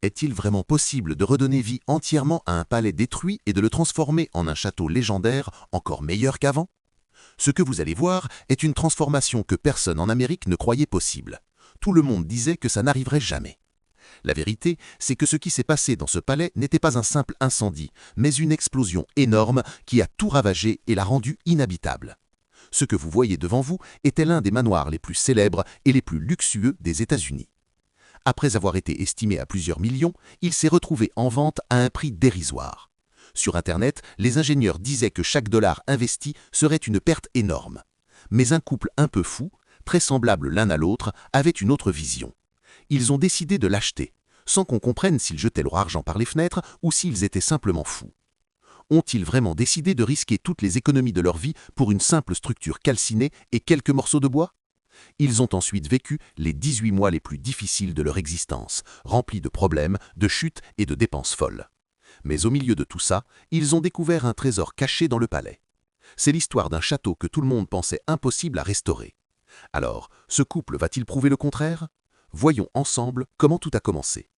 Est-il vraiment possible de redonner vie entièrement à un palais détruit et de le transformer en un château légendaire encore meilleur qu'avant? Ce que vous allez voir est une transformation que personne en Amérique ne croyait possible. Tout le monde disait que ça n'arriverait jamais. La vérité, c'est que ce qui s'est passé dans ce palais n'était pas un simple incendie, mais une explosion énorme qui a tout ravagé et l'a rendu inhabitable. Ce que vous voyez devant vous était l'un des manoirs les plus célèbres et les plus luxueux des États-Unis. Après avoir été estimé à plusieurs millions, il s'est retrouvé en vente à un prix dérisoire. Sur Internet, les ingénieurs disaient que chaque dollar investi serait une perte énorme. Mais un couple un peu fou, très semblables l'un à l'autre, avait une autre vision. Ils ont décidé de l'acheter, sans qu'on comprenne s'ils jetaient leur argent par les fenêtres ou s'ils étaient simplement fous. Ont-ils vraiment décidé de risquer toutes les économies de leur vie pour une simple structure calcinée et quelques morceaux de bois? Ils ont ensuite vécu les 18 mois les plus difficiles de leur existence, remplis de problèmes, de chutes et de dépenses folles. Mais au milieu de tout ça, ils ont découvert un trésor caché dans le palais. C'est l'histoire d'un château que tout le monde pensait impossible à restaurer. Alors, ce couple va-t-il prouver le contraire? Voyons ensemble comment tout a commencé.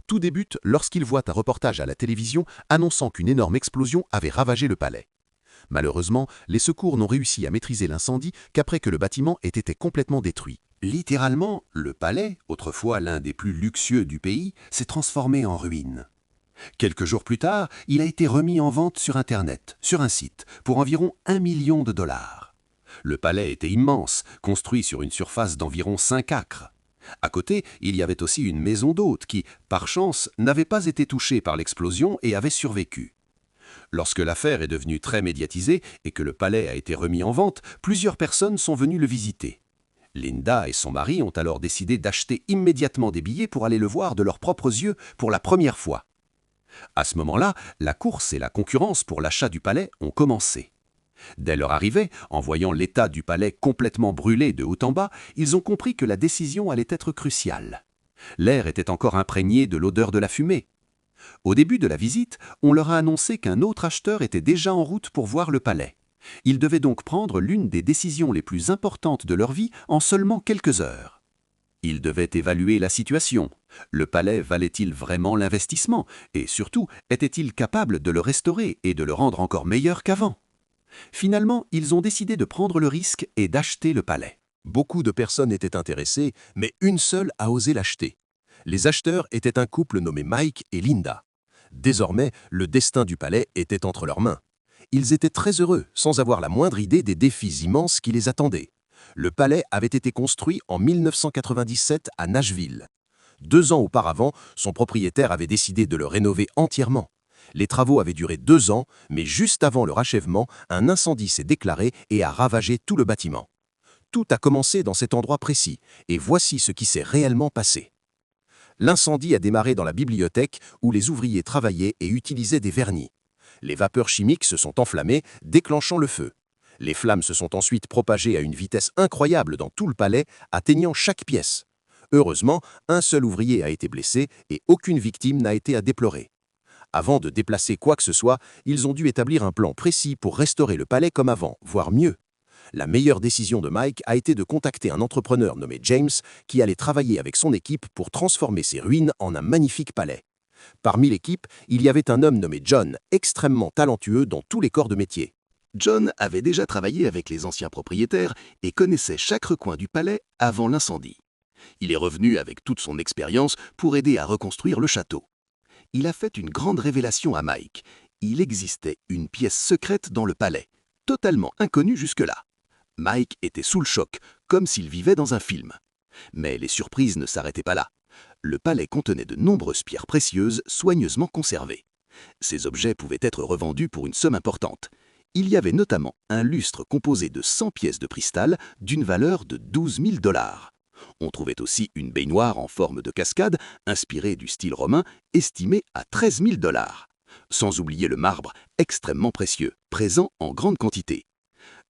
Tout débute lorsqu'ils voient un reportage à la télévision annonçant qu'une énorme explosion avait ravagé le palais. Malheureusement, les secours n'ont réussi à maîtriser l'incendie qu'après que le bâtiment ait été complètement détruit. Littéralement, le palais, autrefois l'un des plus luxueux du pays, s'est transformé en ruine. Quelques jours plus tard, il a été remis en vente sur Internet, sur un site, pour environ 1 million de dollars. Le palais était immense, construit sur une surface d'environ 5 acres. À côté, il y avait aussi une maison d'hôtes qui, par chance, n'avait pas été touchée par l'explosion et avait survécu. Lorsque l'affaire est devenue très médiatisée et que le palais a été remis en vente, plusieurs personnes sont venues le visiter. Linda et son mari ont alors décidé d'acheter immédiatement des billets pour aller le voir de leurs propres yeux pour la première fois. À ce moment-là, la course et la concurrence pour l'achat du palais ont commencé. Dès leur arrivée, en voyant l'état du palais complètement brûlé de haut en bas, ils ont compris que la décision allait être cruciale. L'air était encore imprégné de l'odeur de la fumée. Au début de la visite, on leur a annoncé qu'un autre acheteur était déjà en route pour voir le palais. Ils devaient donc prendre l'une des décisions les plus importantes de leur vie en seulement quelques heures. Ils devaient évaluer la situation. Le palais valait-il vraiment l'investissement? Et surtout, était-il capable de le restaurer et de le rendre encore meilleur qu'avant? Finalement, ils ont décidé de prendre le risque et d'acheter le palais. Beaucoup de personnes étaient intéressées, mais une seule a osé l'acheter. Les acheteurs étaient un couple nommé Mike et Linda. Désormais, le destin du palais était entre leurs mains. Ils étaient très heureux, sans avoir la moindre idée des défis immenses qui les attendaient. Le palais avait été construit en 1997 à Nashville. 2 ans auparavant, son propriétaire avait décidé de le rénover entièrement. Les travaux avaient duré 2 ans, mais juste avant leur achèvement, un incendie s'est déclaré et a ravagé tout le bâtiment. Tout a commencé dans cet endroit précis, et voici ce qui s'est réellement passé. L'incendie a démarré dans la bibliothèque où les ouvriers travaillaient et utilisaient des vernis. Les vapeurs chimiques se sont enflammées, déclenchant le feu. Les flammes se sont ensuite propagées à une vitesse incroyable dans tout le palais, atteignant chaque pièce. Heureusement, un seul ouvrier a été blessé et aucune victime n'a été à déplorer. Avant de déplacer quoi que ce soit, ils ont dû établir un plan précis pour restaurer le palais comme avant, voire mieux. La meilleure décision de Mike a été de contacter un entrepreneur nommé James qui allait travailler avec son équipe pour transformer ces ruines en un magnifique palais. Parmi l'équipe, il y avait un homme nommé John, extrêmement talentueux dans tous les corps de métier. John avait déjà travaillé avec les anciens propriétaires et connaissait chaque recoin du palais avant l'incendie. Il est revenu avec toute son expérience pour aider à reconstruire le château. Il a fait une grande révélation à Mike. Il existait une pièce secrète dans le palais, totalement inconnue jusque-là. Mike était sous le choc, comme s'il vivait dans un film. Mais les surprises ne s'arrêtaient pas là. Le palais contenait de nombreuses pierres précieuses soigneusement conservées. Ces objets pouvaient être revendus pour une somme importante. Il y avait notamment un lustre composé de 100 pièces de cristal d'une valeur de 12 000 dollars. On trouvait aussi une baignoire en forme de cascade, inspirée du style romain, estimée à 13 000 dollars. Sans oublier le marbre extrêmement précieux, présent en grande quantité.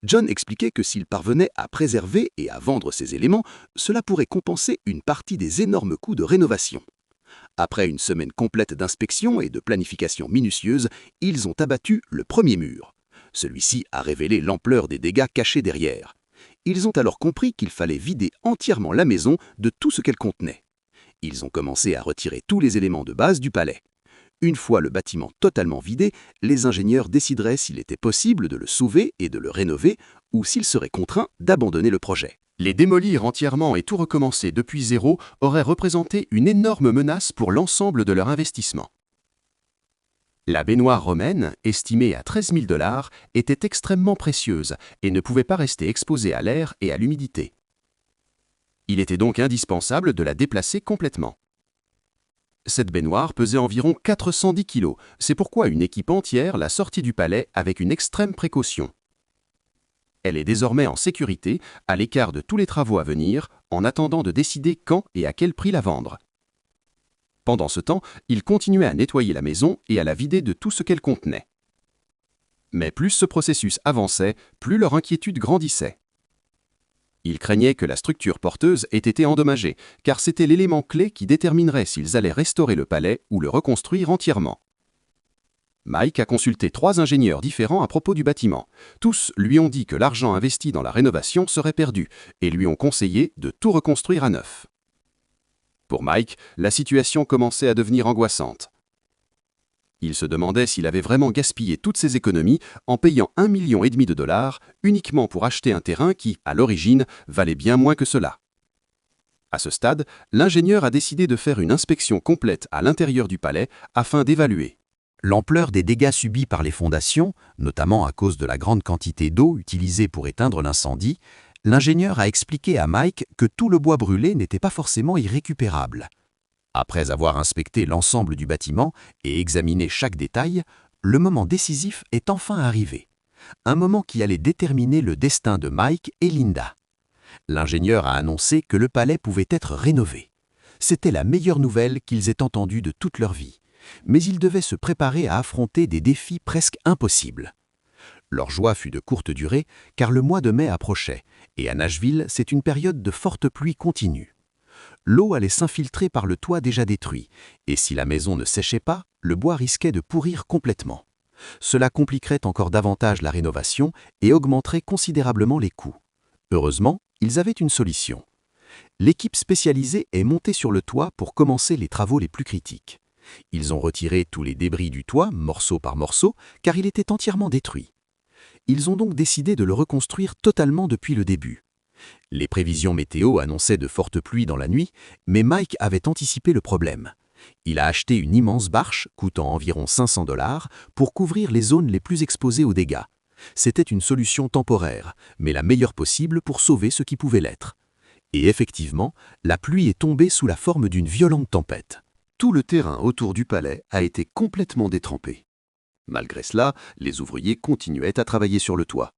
John expliquait que s'il parvenait à préserver et à vendre ces éléments, cela pourrait compenser une partie des énormes coûts de rénovation. Après une semaine complète d'inspection et de planification minutieuse, ils ont abattu le premier mur. Celui-ci a révélé l'ampleur des dégâts cachés derrière. Ils ont alors compris qu'il fallait vider entièrement la maison de tout ce qu'elle contenait. Ils ont commencé à retirer tous les éléments de base du palais. Une fois le bâtiment totalement vidé, les ingénieurs décideraient s'il était possible de le sauver et de le rénover ou s'ils seraient contraints d'abandonner le projet. Les démolir entièrement et tout recommencer depuis zéro aurait représenté une énorme menace pour l'ensemble de leur investissement. La baignoire romaine, estimée à 13 000 $, était extrêmement précieuse et ne pouvait pas rester exposée à l'air et à l'humidité. Il était donc indispensable de la déplacer complètement. Cette baignoire pesait environ 410 kg, c'est pourquoi une équipe entière l'a sortie du palais avec une extrême précaution. Elle est désormais en sécurité, à l'écart de tous les travaux à venir, en attendant de décider quand et à quel prix la vendre. Pendant ce temps, ils continuaient à nettoyer la maison et à la vider de tout ce qu'elle contenait. Mais plus ce processus avançait, plus leur inquiétude grandissait. Ils craignaient que la structure porteuse ait été endommagée, car c'était l'élément clé qui déterminerait s'ils allaient restaurer le palais ou le reconstruire entièrement. Mike a consulté 3 ingénieurs différents à propos du bâtiment. Tous lui ont dit que l'argent investi dans la rénovation serait perdu et lui ont conseillé de tout reconstruire à neuf. Pour Mike, la situation commençait à devenir angoissante. Il se demandait s'il avait vraiment gaspillé toutes ses économies en payant 1,5 million de dollars uniquement pour acheter un terrain qui, à l'origine, valait bien moins que cela. À ce stade, l'ingénieur a décidé de faire une inspection complète à l'intérieur du palais afin d'évaluer l'ampleur des dégâts subis par les fondations, notamment à cause de la grande quantité d'eau utilisée pour éteindre l'incendie. L'ingénieur a expliqué à Mike que tout le bois brûlé n'était pas forcément irrécupérable. Après avoir inspecté l'ensemble du bâtiment et examiné chaque détail, le moment décisif est enfin arrivé. Un moment qui allait déterminer le destin de Mike et Linda. L'ingénieur a annoncé que le palais pouvait être rénové. C'était la meilleure nouvelle qu'ils aient entendue de toute leur vie. Mais ils devaient se préparer à affronter des défis presque impossibles. Leur joie fut de courte durée, car le mois de mai approchait, et à Nashville, c'est une période de forte pluie continue. L'eau allait s'infiltrer par le toit déjà détruit, et si la maison ne séchait pas, le bois risquait de pourrir complètement. Cela compliquerait encore davantage la rénovation et augmenterait considérablement les coûts. Heureusement, ils avaient une solution. L'équipe spécialisée est montée sur le toit pour commencer les travaux les plus critiques. Ils ont retiré tous les débris du toit, morceau par morceau, car il était entièrement détruit. Ils ont donc décidé de le reconstruire totalement depuis le début. Les prévisions météo annonçaient de fortes pluies dans la nuit, mais Mike avait anticipé le problème. Il a acheté une immense bâche, coûtant environ 500 $, pour couvrir les zones les plus exposées aux dégâts. C'était une solution temporaire, mais la meilleure possible pour sauver ce qui pouvait l'être. Et effectivement, la pluie est tombée sous la forme d'une violente tempête. Tout le terrain autour du palais a été complètement détrempé. Malgré cela, les ouvriers continuaient à travailler sur le toit.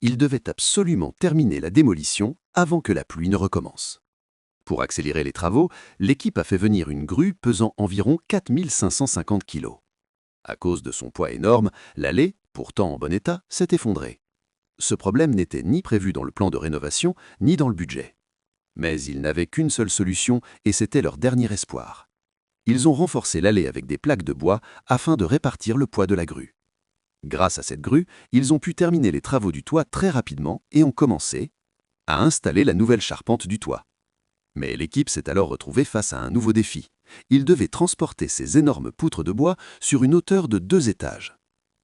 Ils devaient absolument terminer la démolition avant que la pluie ne recommence. Pour accélérer les travaux, l'équipe a fait venir une grue pesant environ 4 550 kg. À cause de son poids énorme, l'allée, pourtant en bon état, s'est effondrée. Ce problème n'était ni prévu dans le plan de rénovation, ni dans le budget. Mais ils n'avaient qu'une seule solution et c'était leur dernier espoir. Ils ont renforcé l'allée avec des plaques de bois afin de répartir le poids de la grue. Grâce à cette grue, ils ont pu terminer les travaux du toit très rapidement et ont commencé à installer la nouvelle charpente du toit. Mais l'équipe s'est alors retrouvée face à un nouveau défi. Ils devaient transporter ces énormes poutres de bois sur une hauteur de 2 étages.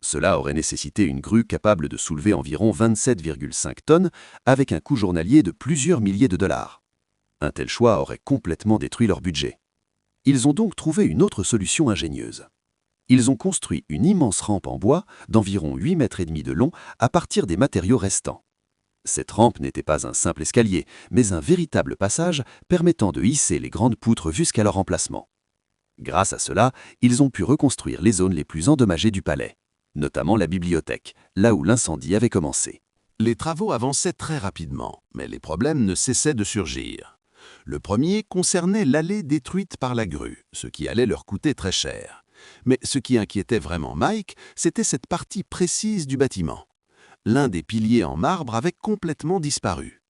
Cela aurait nécessité une grue capable de soulever environ 27,5 tonnes avec un coût journalier de plusieurs milliers de dollars. Un tel choix aurait complètement détruit leur budget. Ils ont donc trouvé une autre solution ingénieuse. Ils ont construit une immense rampe en bois d'environ 8,5 mètres de long à partir des matériaux restants. Cette rampe n'était pas un simple escalier, mais un véritable passage permettant de hisser les grandes poutres jusqu'à leur emplacement. Grâce à cela, ils ont pu reconstruire les zones les plus endommagées du palais, notamment la bibliothèque, là où l'incendie avait commencé. Les travaux avançaient très rapidement, mais les problèmes ne cessaient de surgir. Le premier concernait l'allée détruite par la grue, ce qui allait leur coûter très cher. Mais ce qui inquiétait vraiment Mike, c'était cette partie précise du bâtiment. L'un des piliers en marbre avait complètement disparu.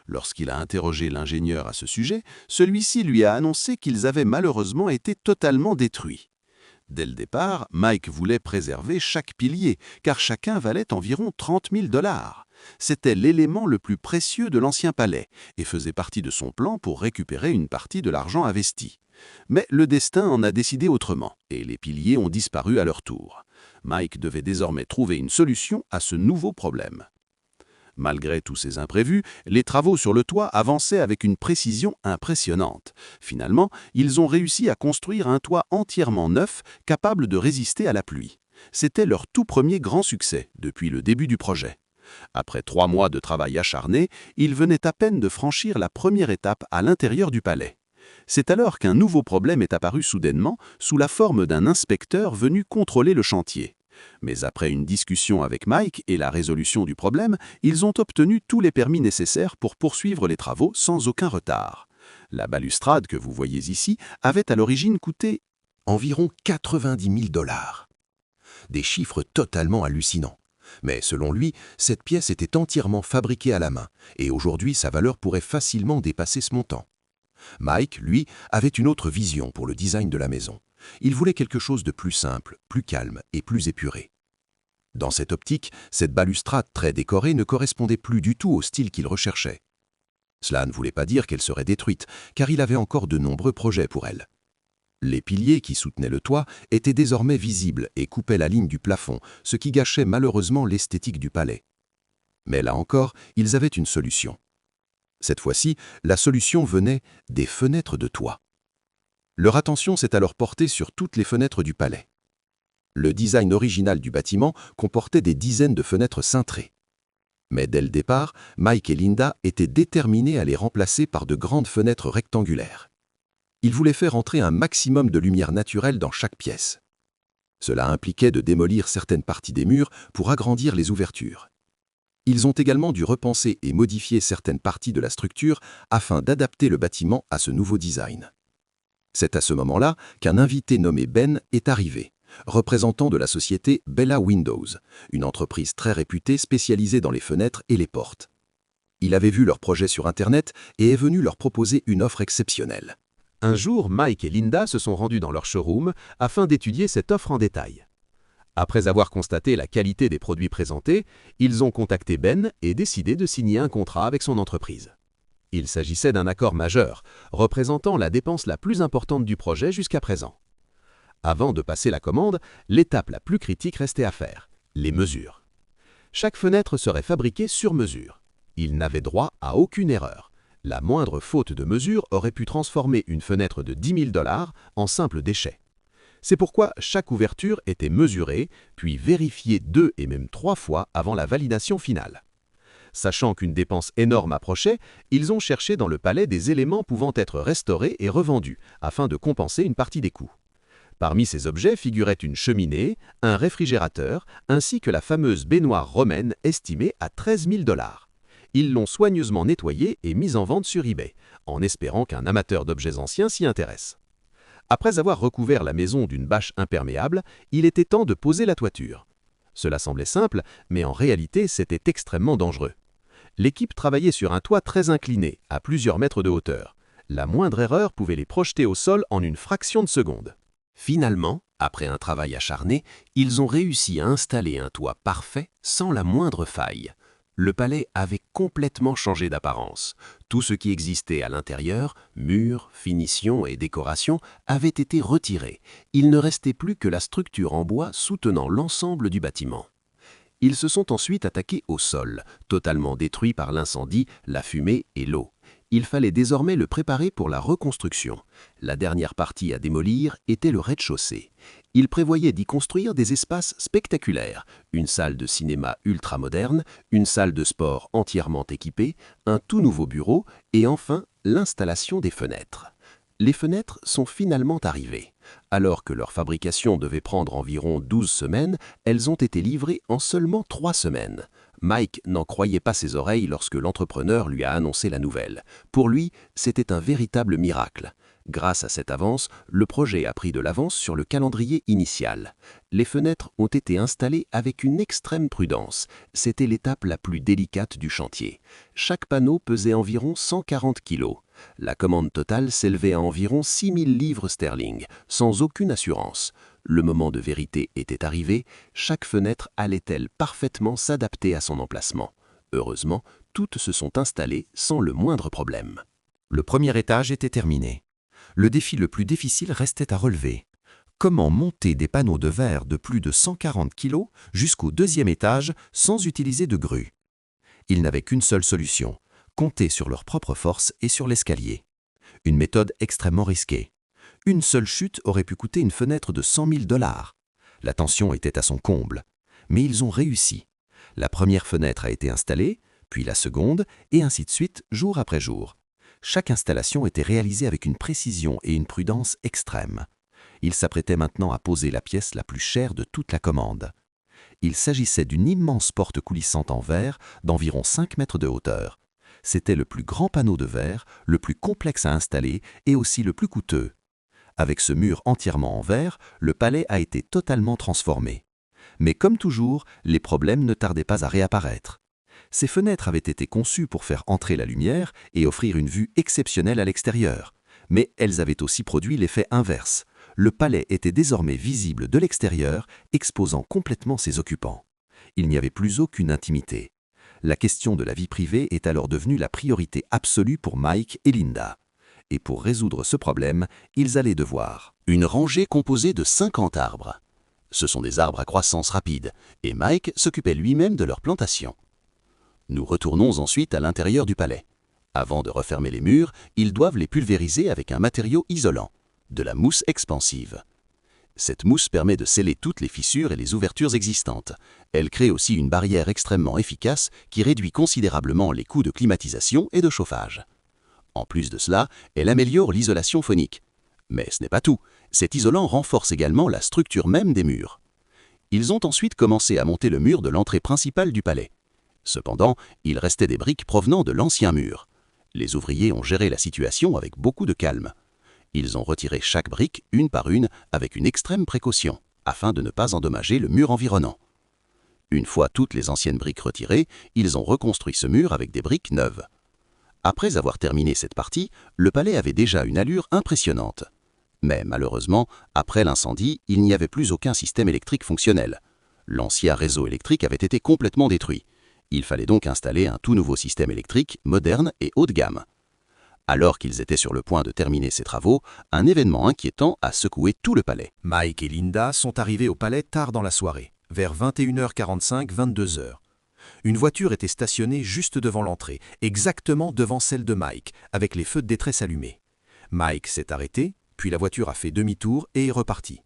Lorsqu'il a interrogé l'ingénieur à ce sujet, celui-ci lui a annoncé qu'ils avaient malheureusement été totalement détruits. Dès le départ, Mike voulait préserver chaque pilier, car chacun valait environ 30 000 $. C'était l'élément le plus précieux de l'ancien palais et faisait partie de son plan pour récupérer une partie de l'argent investi. Mais le destin en a décidé autrement, et les piliers ont disparu à leur tour. Mike devait désormais trouver une solution à ce nouveau problème. Malgré tous ces imprévus, les travaux sur le toit avançaient avec une précision impressionnante. Finalement, ils ont réussi à construire un toit entièrement neuf, capable de résister à la pluie. C'était leur tout premier grand succès depuis le début du projet. Après 3 mois de travail acharné, ils venaient à peine de franchir la première étape à l'intérieur du palais. C'est alors qu'un nouveau problème est apparu soudainement sous la forme d'un inspecteur venu contrôler le chantier. Mais après une discussion avec Mike et la résolution du problème, ils ont obtenu tous les permis nécessaires pour poursuivre les travaux sans aucun retard. La balustrade que vous voyez ici avait à l'origine coûté Environ 90 000 $. Des chiffres totalement hallucinants. Mais selon lui, cette pièce était entièrement fabriquée à la main, et aujourd'hui sa valeur pourrait facilement dépasser ce montant. Mike, lui, avait une autre vision pour le design de la maison. Il voulait quelque chose de plus simple, plus calme et plus épuré. Dans cette optique, cette balustrade très décorée ne correspondait plus du tout au style qu'il recherchait. Cela ne voulait pas dire qu'elle serait détruite, car il avait encore de nombreux projets pour elle. Les piliers qui soutenaient le toit étaient désormais visibles et coupaient la ligne du plafond, ce qui gâchait malheureusement l'esthétique du palais. Mais là encore, ils avaient une solution. Cette fois-ci, la solution venait des fenêtres de toit. Leur attention s'est alors portée sur toutes les fenêtres du palais. Le design original du bâtiment comportait des dizaines de fenêtres cintrées. Mais dès le départ, Mike et Linda étaient déterminés à les remplacer par de grandes fenêtres rectangulaires. Ils voulaient faire entrer un maximum de lumière naturelle dans chaque pièce. Cela impliquait de démolir certaines parties des murs pour agrandir les ouvertures. Ils ont également dû repenser et modifier certaines parties de la structure afin d'adapter le bâtiment à ce nouveau design. C'est à ce moment-là qu'un invité nommé Ben est arrivé, représentant de la société Bella Windows, une entreprise très réputée spécialisée dans les fenêtres et les portes. Il avait vu leur projet sur Internet et est venu leur proposer une offre exceptionnelle. Un jour, Mike et Linda se sont rendus dans leur showroom afin d'étudier cette offre en détail. Après avoir constaté la qualité des produits présentés, ils ont contacté Ben et décidé de signer un contrat avec son entreprise. Il s'agissait d'un accord majeur, représentant la dépense la plus importante du projet jusqu'à présent. Avant de passer la commande, l'étape la plus critique restait à faire, les mesures. Chaque fenêtre serait fabriquée sur mesure. Ils n'avaient droit à aucune erreur. La moindre faute de mesure aurait pu transformer une fenêtre de 10 000 $ en simple déchet. C'est pourquoi chaque ouverture était mesurée, puis vérifiée 2 et même 3 fois avant la validation finale. Sachant qu'une dépense énorme approchait, ils ont cherché dans le palais des éléments pouvant être restaurés et revendus, afin de compenser une partie des coûts. Parmi ces objets figuraient une cheminée, un réfrigérateur, ainsi que la fameuse baignoire romaine estimée à 13 000 $. Ils l'ont soigneusement nettoyée et mise en vente sur eBay, en espérant qu'un amateur d'objets anciens s'y intéresse. Après avoir recouvert la maison d'une bâche imperméable, il était temps de poser la toiture. Cela semblait simple, mais en réalité c'était extrêmement dangereux. L'équipe travaillait sur un toit très incliné, à plusieurs mètres de hauteur. La moindre erreur pouvait les projeter au sol en une fraction de seconde. Finalement, après un travail acharné, ils ont réussi à installer un toit parfait sans la moindre faille. Le palais avait complètement changé d'apparence. Tout ce qui existait à l'intérieur, murs, finitions et décorations, avait été retiré. Il ne restait plus que la structure en bois soutenant l'ensemble du bâtiment. Ils se sont ensuite attaqués au sol, totalement détruit par l'incendie, la fumée et l'eau. Il fallait désormais le préparer pour la reconstruction. La dernière partie à démolir était le rez-de-chaussée. Ils prévoyaient d'y construire des espaces spectaculaires, une salle de cinéma ultra-moderne, une salle de sport entièrement équipée, un tout nouveau bureau et enfin l'installation des fenêtres. Les fenêtres sont finalement arrivées. Alors que leur fabrication devait prendre environ 12 semaines, elles ont été livrées en seulement 3 semaines. Mike n'en croyait pas ses oreilles lorsque l'entrepreneur lui a annoncé la nouvelle. Pour lui, c'était un véritable miracle. Grâce à cette avance, le projet a pris de l'avance sur le calendrier initial. Les fenêtres ont été installées avec une extrême prudence. C'était l'étape la plus délicate du chantier. Chaque panneau pesait environ 140 kg. La commande totale s'élevait à environ 6 000 livres sterling, sans aucune assurance. Le moment de vérité était arrivé, chaque fenêtre allait-elle parfaitement s'adapter à son emplacement. Heureusement, toutes se sont installées sans le moindre problème. Le premier étage était terminé. le défi le plus difficile restait à relever. Comment monter des panneaux de verre de plus de 140 kg jusqu'au deuxième étage sans utiliser de grue? Ils n'avaient qu'une seule solution, compter sur leur propre force et sur l'escalier. Une méthode extrêmement risquée. Une seule chute aurait pu coûter une fenêtre de 100 000 $. La tension était à son comble. Mais ils ont réussi. La première fenêtre a été installée, puis la seconde, et ainsi de suite, jour après jour. Chaque installation était réalisée avec une précision et une prudence extrêmes. Ils s'apprêtaient maintenant à poser la pièce la plus chère de toute la commande. Il s'agissait d'une immense porte coulissante en verre d'environ 5 mètres de hauteur. C'était le plus grand panneau de verre, le plus complexe à installer et aussi le plus coûteux. Avec ce mur entièrement en verre, le palais a été totalement transformé. Mais comme toujours, les problèmes ne tardaient pas à réapparaître. Ces fenêtres avaient été conçues pour faire entrer la lumière et offrir une vue exceptionnelle à l'extérieur. Mais elles avaient aussi produit l'effet inverse. Le palais était désormais visible de l'extérieur, exposant complètement ses occupants. Il n'y avait plus aucune intimité. La question de la vie privée est alors devenue la priorité absolue pour Mike et Linda. Et pour résoudre ce problème, ils allaient devoir Une rangée composée de 50 arbres. Ce sont des arbres à croissance rapide, et Mike s'occupait lui-même de leur plantation. Nous retournons ensuite à l'intérieur du palais. Avant de refermer les murs, ils doivent les pulvériser avec un matériau isolant, de la mousse expansive. Cette mousse permet de sceller toutes les fissures et les ouvertures existantes. Elle crée aussi une barrière extrêmement efficace qui réduit considérablement les coûts de climatisation et de chauffage. En plus de cela, elle améliore l'isolation phonique. Mais ce n'est pas tout. Cet isolant renforce également la structure même des murs. Ils ont ensuite commencé à monter le mur de l'entrée principale du palais. Cependant, il restait des briques provenant de l'ancien mur. Les ouvriers ont géré la situation avec beaucoup de calme. Ils ont retiré chaque brique une par une avec une extrême précaution, afin de ne pas endommager le mur environnant. Une fois toutes les anciennes briques retirées, ils ont reconstruit ce mur avec des briques neuves. Après avoir terminé cette partie, le palais avait déjà une allure impressionnante. Mais malheureusement, après l'incendie, il n'y avait plus aucun système électrique fonctionnel. L'ancien réseau électrique avait été complètement détruit. Il fallait donc installer un tout nouveau système électrique, moderne et haut de gamme. Alors qu'ils étaient sur le point de terminer ces travaux, un événement inquiétant a secoué tout le palais. Mike et Linda sont arrivés au palais tard dans la soirée, vers 21h45-22h. Une voiture était stationnée juste devant l'entrée, exactement devant celle de Mike, avec les feux de détresse allumés. Mike s'est arrêté, puis la voiture a fait demi-tour et est repartie.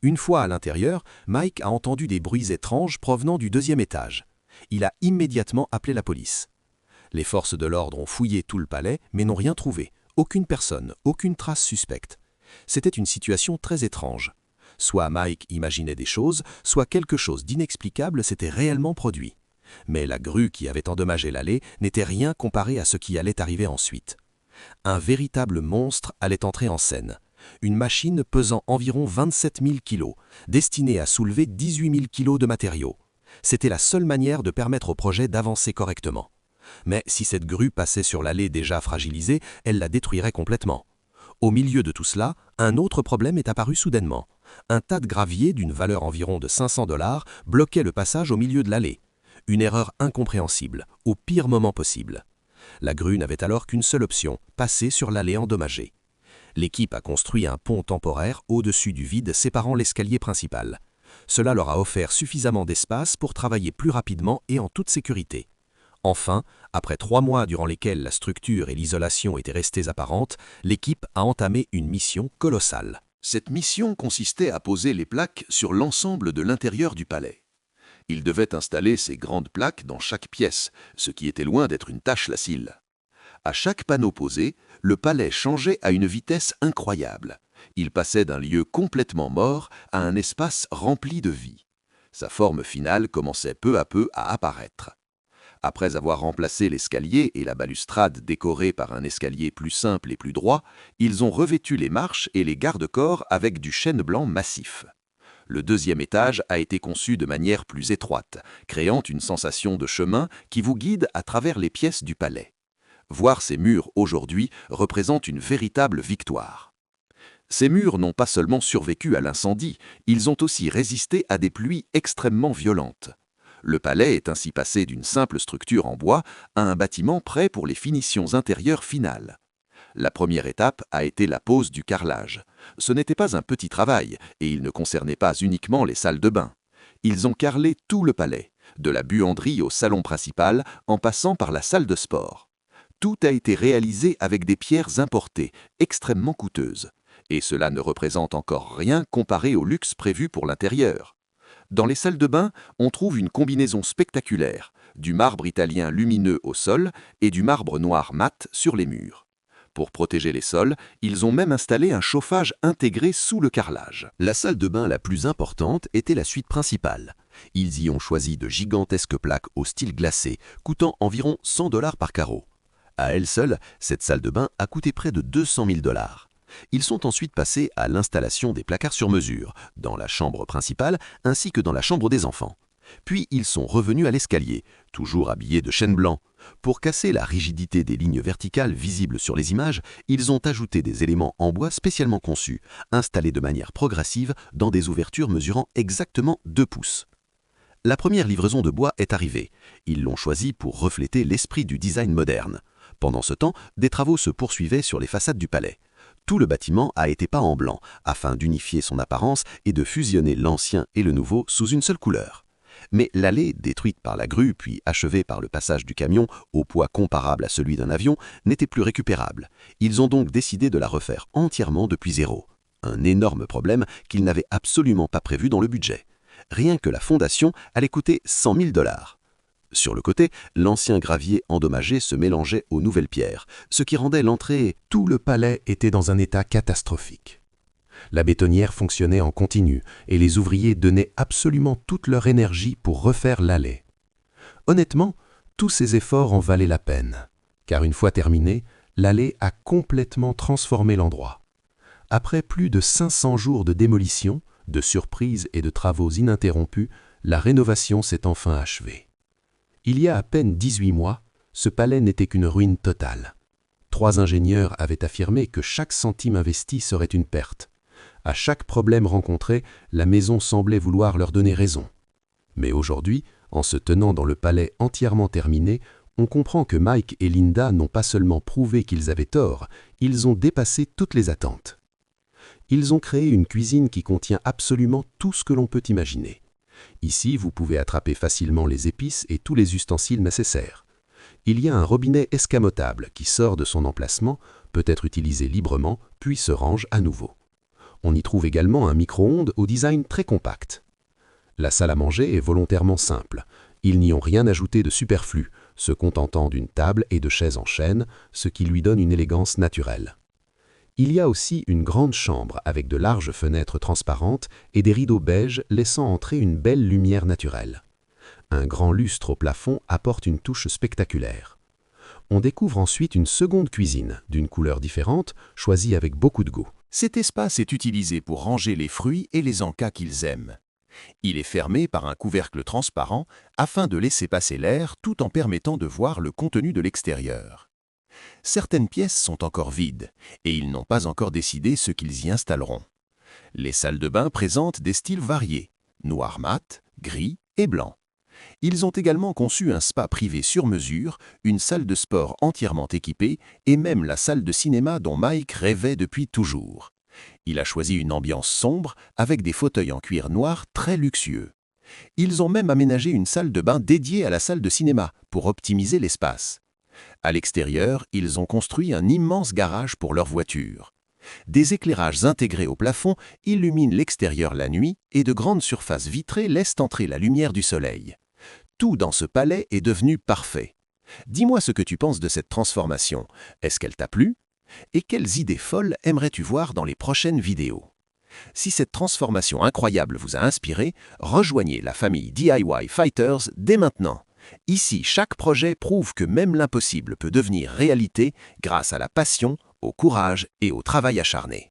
Une fois à l'intérieur, Mike a entendu des bruits étranges provenant du deuxième étage. Il a immédiatement appelé la police. Les forces de l'ordre ont fouillé tout le palais, mais n'ont rien trouvé. Aucune personne, aucune trace suspecte. C'était une situation très étrange. Soit Mike imaginait des choses, soit quelque chose d'inexplicable s'était réellement produit. Mais la grue qui avait endommagé l'allée n'était rien comparé à ce qui allait arriver ensuite. Un véritable monstre allait entrer en scène. Une machine pesant environ 27 000 kilos, destinée à soulever 18 000 kilos de matériaux. C'était la seule manière de permettre au projet d'avancer correctement. Mais si cette grue passait sur l'allée déjà fragilisée, elle la détruirait complètement. Au milieu de tout cela, un autre problème est apparu soudainement. Un tas de gravier d'une valeur environ de 500 $ bloquait le passage au milieu de l'allée. Une erreur incompréhensible, au pire moment possible. La grue n'avait alors qu'une seule option, passer sur l'allée endommagée. L'équipe a construit un pont temporaire au-dessus du vide séparant l'escalier principal. Cela leur a offert suffisamment d'espace pour travailler plus rapidement et en toute sécurité. Enfin, après 3 mois durant lesquels la structure et l'isolation étaient restées apparentes, l'équipe a entamé une mission colossale. Cette mission consistait à poser les plaques sur l'ensemble de l'intérieur du palais. Ils devaient installer ces grandes plaques dans chaque pièce, ce qui était loin d'être une tâche facile. À chaque panneau posé, le palais changeait à une vitesse incroyable. Il passait d'un lieu complètement mort à un espace rempli de vie. Sa forme finale commençait peu à peu à apparaître. Après avoir remplacé l'escalier et la balustrade décorée par un escalier plus simple et plus droit, ils ont revêtu les marches et les garde-corps avec du chêne blanc massif. Le deuxième étage a été conçu de manière plus étroite, créant une sensation de chemin qui vous guide à travers les pièces du palais. Voir ces murs aujourd'hui représente une véritable victoire. Ces murs n'ont pas seulement survécu à l'incendie, ils ont aussi résisté à des pluies extrêmement violentes. Le palais est ainsi passé d'une simple structure en bois à un bâtiment prêt pour les finitions intérieures finales. La première étape a été la pose du carrelage. Ce n'était pas un petit travail, et il ne concernait pas uniquement les salles de bain. Ils ont carrelé tout le palais, de la buanderie au salon principal, en passant par la salle de sport. Tout a été réalisé avec des pierres importées, extrêmement coûteuses. Et cela ne représente encore rien comparé au luxe prévu pour l'intérieur. Dans les salles de bain, on trouve une combinaison spectaculaire, du marbre italien lumineux au sol et du marbre noir mat sur les murs. Pour protéger les sols, ils ont même installé un chauffage intégré sous le carrelage. La salle de bain la plus importante était la suite principale. Ils y ont choisi de gigantesques plaques au style glacé, coûtant environ 100 $ par carreau. À elle seule, cette salle de bain a coûté près de 200 000 $. Ils sont ensuite passés à l'installation des placards sur mesure, dans la chambre principale ainsi que dans la chambre des enfants. Puis ils sont revenus à l'escalier, toujours habillés de chêne blanc. Pour casser la rigidité des lignes verticales visibles sur les images, ils ont ajouté des éléments en bois spécialement conçus, installés de manière progressive dans des ouvertures mesurant exactement 2 pouces. La première livraison de bois est arrivée. Ils l'ont choisi pour refléter l'esprit du design moderne. Pendant ce temps, des travaux se poursuivaient sur les façades du palais. Tout le bâtiment a été peint en blanc, afin d'unifier son apparence et de fusionner l'ancien et le nouveau sous une seule couleur. Mais l'allée, détruite par la grue puis achevée par le passage du camion, au poids comparable à celui d'un avion, n'était plus récupérable. Ils ont donc décidé de la refaire entièrement depuis zéro. Un énorme problème qu'ils n'avaient absolument pas prévu dans le budget. Rien que la fondation allait coûter 100 000 $. Sur le côté, l'ancien gravier endommagé se mélangeait aux nouvelles pierres, ce qui rendait l'entrée... Tout le palais était dans un état catastrophique. La bétonnière fonctionnait en continu et les ouvriers donnaient absolument toute leur énergie pour refaire l'allée. Honnêtement, tous ces efforts en valaient la peine, car une fois terminée, l'allée a complètement transformé l'endroit. Après plus de 500 jours de démolition, de surprises et de travaux ininterrompus, la rénovation s'est enfin achevée. Il y a à peine 18 mois, ce palais n'était qu'une ruine totale. 3 ingénieurs avaient affirmé que chaque centime investi serait une perte. À chaque problème rencontré, la maison semblait vouloir leur donner raison. Mais aujourd'hui, en se tenant dans le palais entièrement terminé, on comprend que Mike et Linda n'ont pas seulement prouvé qu'ils avaient tort, ils ont dépassé toutes les attentes. Ils ont créé une cuisine qui contient absolument tout ce que l'on peut imaginer. Ici, vous pouvez attraper facilement les épices et tous les ustensiles nécessaires. Il y a un robinet escamotable qui sort de son emplacement, peut être utilisé librement, puis se range à nouveau. On y trouve également un micro-ondes au design très compact. La salle à manger est volontairement simple. Ils n'y ont rien ajouté de superflu, se contentant d'une table et de chaises en chêne, ce qui lui donne une élégance naturelle. Il y a aussi une grande chambre avec de larges fenêtres transparentes et des rideaux beiges laissant entrer une belle lumière naturelle. Un grand lustre au plafond apporte une touche spectaculaire. On découvre ensuite une seconde cuisine, d'une couleur différente, choisie avec beaucoup de goût. Cet espace est utilisé pour ranger les fruits et les encas qu'ils aiment. Il est fermé par un couvercle transparent afin de laisser passer l'air tout en permettant de voir le contenu de l'extérieur. Certaines pièces sont encore vides et ils n'ont pas encore décidé ce qu'ils y installeront. Les salles de bain présentent des styles variés, noir mat, gris et blanc. Ils ont également conçu un spa privé sur mesure, une salle de sport entièrement équipée et même la salle de cinéma dont Mike rêvait depuis toujours. Il a choisi une ambiance sombre avec des fauteuils en cuir noir très luxueux. Ils ont même aménagé une salle de bain dédiée à la salle de cinéma pour optimiser l'espace. À l'extérieur, ils ont construit un immense garage pour leurs voitures. Des éclairages intégrés au plafond illuminent l'extérieur la nuit et de grandes surfaces vitrées laissent entrer la lumière du soleil. Tout dans ce palais est devenu parfait. Dis-moi ce que tu penses de cette transformation. Est-ce qu'elle t'a plu? Et quelles idées folles aimerais-tu voir dans les prochaines vidéos? Si cette transformation incroyable vous a inspiré, rejoignez la famille DIY Fighters dès maintenant. Ici, chaque projet prouve que même l'impossible peut devenir réalité grâce à la passion, au courage et au travail acharné.